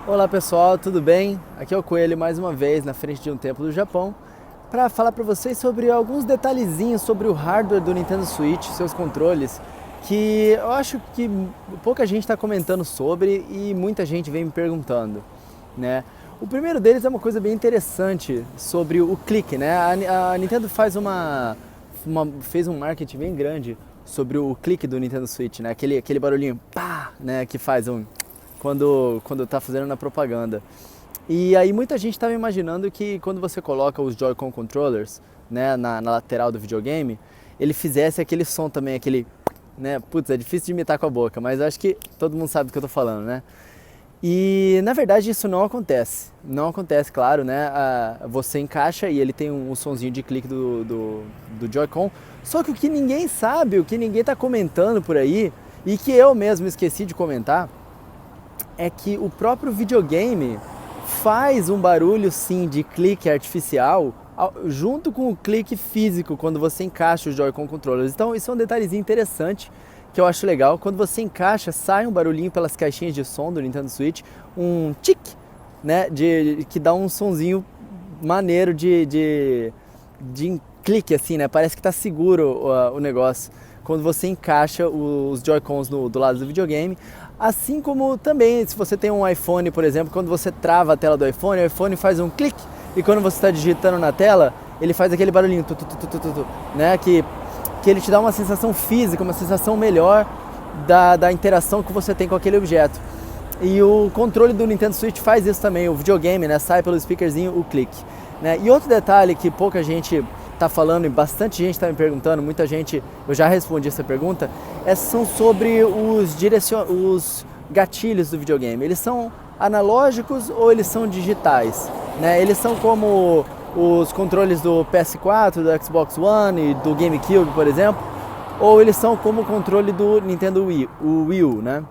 Olá pessoal, tudo bem? Aqui é o Coelho mais uma vez na frente de um templo do Japão para falar para vocês sobre alguns detalhezinhos sobre o hardware do Nintendo Switch, seus controles, que eu acho que pouca gente está comentando sobre e muita gente vem me perguntando, né? O primeiro deles é uma coisa bem interessante sobre o clique, né? A Nintendo fez um marketing bem grande sobre o clique do Nintendo Switch, né? Aquele barulhinho pá, né? Que faz quando tá fazendo na propaganda. E aí muita gente estava imaginando que quando você coloca os Joy-Con controllers, né, na lateral do videogame, ele fizesse aquele som também, né? Putz, é difícil de imitar com a boca, mas acho que todo mundo sabe do que eu tô falando, né? E na verdade isso não acontece. Não acontece, claro, né? Você encaixa e ele tem um sonzinho de clique do Joy-Con. Só que o que ninguém sabe, o que ninguém tá comentando por aí, e que eu mesmo esqueci de comentar, é que o próprio videogame faz um barulho sim de clique artificial junto com o clique físico quando você encaixa os Joy-Con controllers. Então isso é um detalhezinho interessante que eu acho legal. Quando você encaixa, sai um barulhinho pelas caixinhas de som do Nintendo Switch, um tic, né, que dá um sonzinho maneiro de clique assim, né? Parece que tá seguro o negócio quando você encaixa os Joy-Cons do lado do videogame. Assim como também, se você tem um iPhone, por exemplo, quando você trava a tela do iPhone, o iPhone faz um clique e quando você está digitando na tela, ele faz aquele barulhinho, né? Que ele te dá uma sensação física, uma sensação melhor da interação que você tem com aquele objeto. E o controle do Nintendo Switch faz isso também, o videogame, né? Sai pelo speakerzinho o clique, né? E outro detalhe que pouca gente está falando e bastante gente está me perguntando, muita gente, eu já respondi essa pergunta, são sobre os gatilhos do videogame. Eles são analógicos ou eles são digitais, né? Eles são como os controles do PS4, do Xbox One e do GameCube, por exemplo, ou eles são como o controle do Nintendo Wii, o Wii U, né?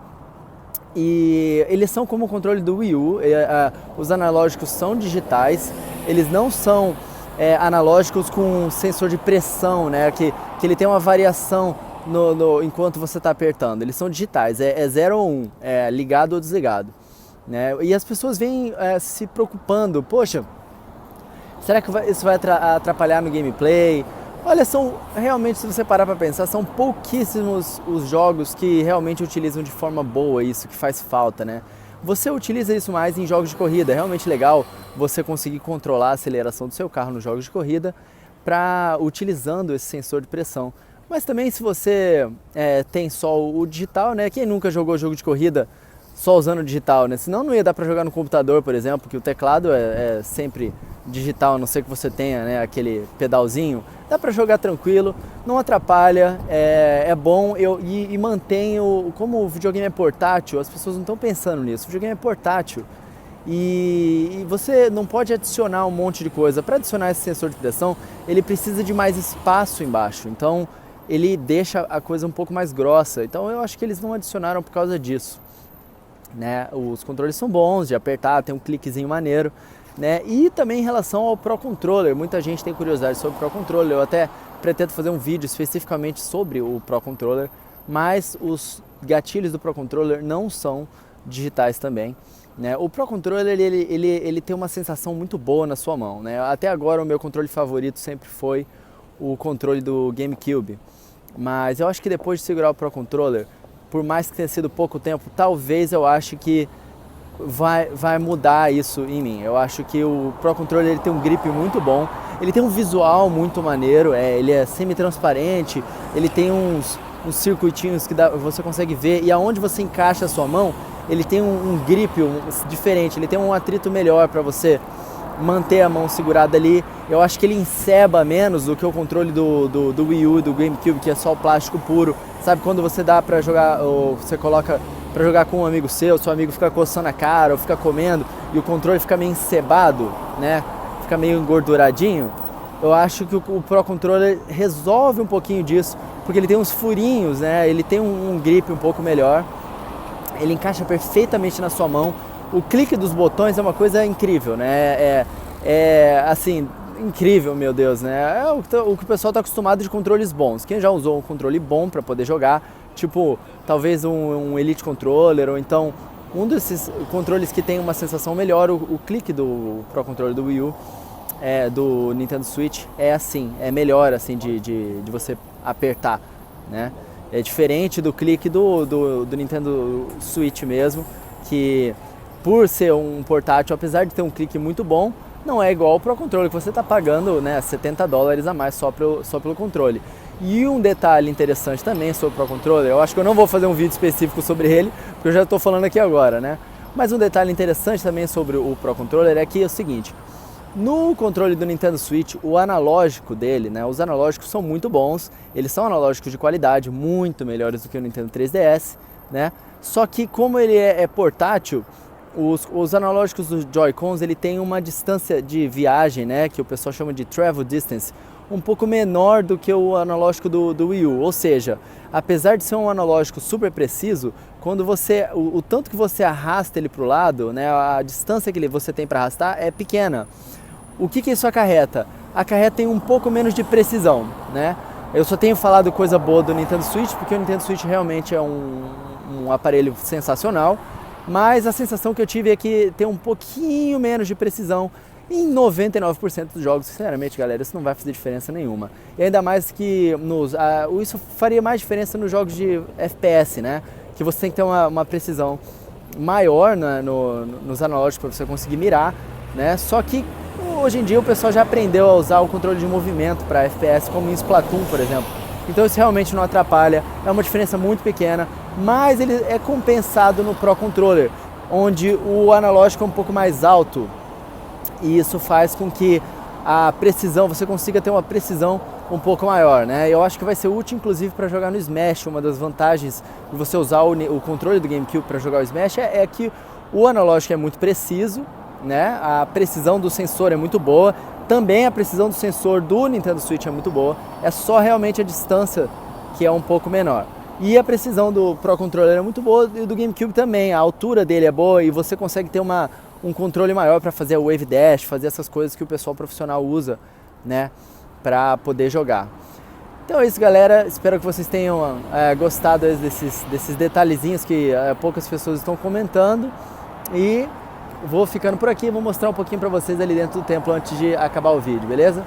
E eles são como o controle do Wii U, os analógicos são digitais, eles não são analógicos com sensor de pressão, né? Que ele tem uma variação enquanto você está apertando. Eles são digitais, é 0 ou 1, ligado ou desligado, né? E as pessoas vêm se preocupando, poxa, será que isso vai atrapalhar no gameplay? Olha, realmente, se você parar para pensar, são pouquíssimos os jogos que realmente utilizam de forma boa isso, que faz falta, né? Você utiliza isso mais em jogos de corrida, é realmente legal você conseguir controlar a aceleração do seu carro nos jogos de corrida utilizando esse sensor de pressão. Mas também se você tem só o digital, né? Quem nunca jogou jogo de corrida só usando o digital, né? Senão não ia dar para jogar no computador, por exemplo, que o teclado é sempre digital, a não ser que você tenha, né, aquele pedalzinho. Dá para jogar tranquilo, não atrapalha, é bom e mantém como o videogame é portátil, as pessoas não estão pensando nisso. O videogame é portátil e você não pode adicionar um monte de coisa. Para adicionar esse sensor de pressão, ele precisa de mais espaço embaixo, então ele deixa a coisa um pouco mais grossa. Então eu acho que eles não adicionaram por causa disso, né? Os controles são bons de apertar, tem um cliquezinho maneiro, né? E também em relação ao Pro Controller, muita gente tem curiosidade sobre o Pro Controller. Eu até pretendo fazer um vídeo especificamente sobre o Pro Controller, mas os gatilhos do Pro Controller não são digitais também, né? O Pro Controller ele tem uma sensação muito boa na sua mão, né? Até agora o meu controle favorito sempre foi o controle do GameCube, mas eu acho que depois de segurar o Pro Controller, por mais que tenha sido pouco tempo, talvez eu acho que vai mudar isso em mim. Eu acho que o Pro Controller ele tem um grip muito bom, ele tem um visual muito maneiro, ele é semi-transparente, ele tem uns circuitinhos que você consegue ver, e aonde você encaixa a sua mão, ele tem um grip diferente, ele tem um atrito melhor para você manter a mão segurada ali. Eu acho que ele enceba menos do que o controle do Wii U, do GameCube, que é só o plástico puro. Sabe quando você dá pra jogar, ou você coloca pra jogar com um amigo seu amigo fica coçando a cara ou fica comendo e o controle fica meio encebado, né? Fica meio engorduradinho. Eu acho que o Pro Controller resolve um pouquinho disso, porque ele tem uns furinhos, né? Ele tem um grip um pouco melhor, ele encaixa perfeitamente na sua mão. O clique dos botões é uma coisa incrível, né? Assim, incrível, meu Deus, né? É o que o pessoal está acostumado de controles bons. Quem já usou um controle bom para poder jogar, tipo, talvez um Elite Controller ou então Um desses controles que tem uma sensação melhor, o clique do Pro Controller do Wii U, do Nintendo Switch, é assim, é melhor assim de você apertar, né? É diferente do clique do Nintendo Switch mesmo, que por ser um portátil, apesar de ter um clique muito bom, não é igual ao Pro Controller, que você está pagando, né, $70 a mais só pelo controle. E um detalhe interessante também sobre o Pro Controller, eu acho que eu não vou fazer um vídeo específico sobre ele, porque eu já estou falando aqui agora, né? Mas um detalhe interessante também sobre o Pro Controller é que é o seguinte: no controle do Nintendo Switch, o analógico dele, né, os analógicos são muito bons, eles são analógicos de qualidade, muito melhores do que o Nintendo 3DS, né? Só que como ele é portátil, os analógicos dos Joy-Cons, ele tem uma distância de viagem, né, que o pessoal chama de travel distance, um pouco menor do que o analógico do Wii U. Ou seja, apesar de ser um analógico super preciso, quando o tanto que você arrasta ele para o lado, né, a distância que você tem para arrastar é pequena. O que isso acarreta? Acarreta em um pouco menos de precisão, né? Eu só tenho falado coisa boa do Nintendo Switch, porque o Nintendo Switch realmente é um aparelho sensacional, mas a sensação que eu tive é que tem um pouquinho menos de precisão em 99% dos jogos. Sinceramente, galera, isso não vai fazer diferença nenhuma. E ainda mais que isso faria mais diferença nos jogos de FPS, né? Que você tem que ter uma precisão maior nos analógicos para você conseguir mirar, né? Só que hoje em dia o pessoal já aprendeu a usar o controle de movimento para FPS, como em Splatoon, por exemplo. Então isso realmente não atrapalha, é uma diferença muito pequena, mas ele é compensado no Pro Controller, onde o analógico é um pouco mais alto, e isso faz com que a precisão, você consiga ter uma precisão um pouco maior, né? Eu acho que vai ser útil inclusive para jogar no Smash. Uma das vantagens de você usar o controle do GameCube para jogar o Smash é que o analógico é muito preciso, né? A precisão do sensor é muito boa, também a precisão do sensor do Nintendo Switch é muito boa, é só realmente a distância que é um pouco menor. E a precisão do Pro Controller é muito boa e do GameCube também, a altura dele é boa e você consegue ter um controle maior para fazer o Wave Dash, fazer essas coisas que o pessoal profissional usa, né, para poder jogar. Então é isso, galera, espero que vocês tenham gostado desses detalhezinhos que poucas pessoas estão comentando, e vou ficando por aqui, vou mostrar um pouquinho para vocês ali dentro do templo antes de acabar o vídeo, beleza?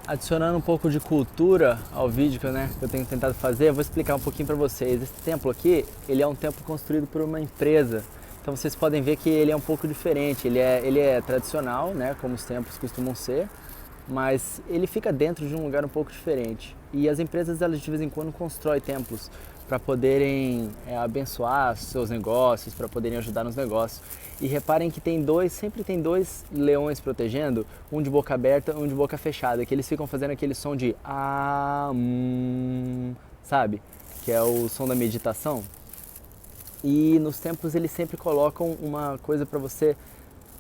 Adicionando um pouco de cultura ao vídeo que eu tenho tentado fazer, eu vou explicar um pouquinho para vocês. Esse templo aqui, ele é um templo construído por uma empresa, então vocês podem ver que ele é um pouco diferente, ele é tradicional, né, como os templos costumam ser, mas ele fica dentro de um lugar um pouco diferente. E as empresas, elas de vez em quando constroem templos para poderem abençoar seus negócios, para poderem ajudar nos negócios. E reparem que sempre tem dois leões protegendo, um de boca aberta e um de boca fechada, que eles ficam fazendo aquele som de sabe? Que é o som da meditação. E nos templos eles sempre colocam uma coisa para você,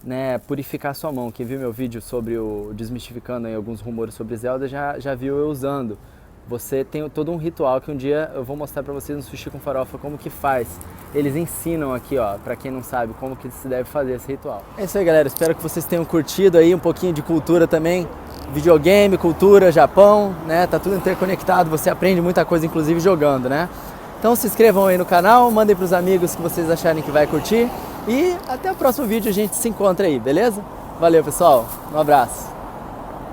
né, purificar a sua mão. Quem viu meu vídeo sobre desmistificando aí alguns rumores sobre Zelda já viu eu usando. Você tem todo um ritual que um dia eu vou mostrar pra vocês no Sushi com Farofa como que faz. Eles ensinam aqui, ó, pra quem não sabe, como que se deve fazer esse ritual. É isso aí, galera, espero que vocês tenham curtido aí um pouquinho de cultura também. Videogame, cultura, Japão, né, tá tudo interconectado, você aprende muita coisa, inclusive jogando, né? Então se inscrevam aí no canal, mandem pros amigos que vocês acharem que vai curtir. E até o próximo vídeo, a gente se encontra aí, beleza? Valeu, pessoal, um abraço.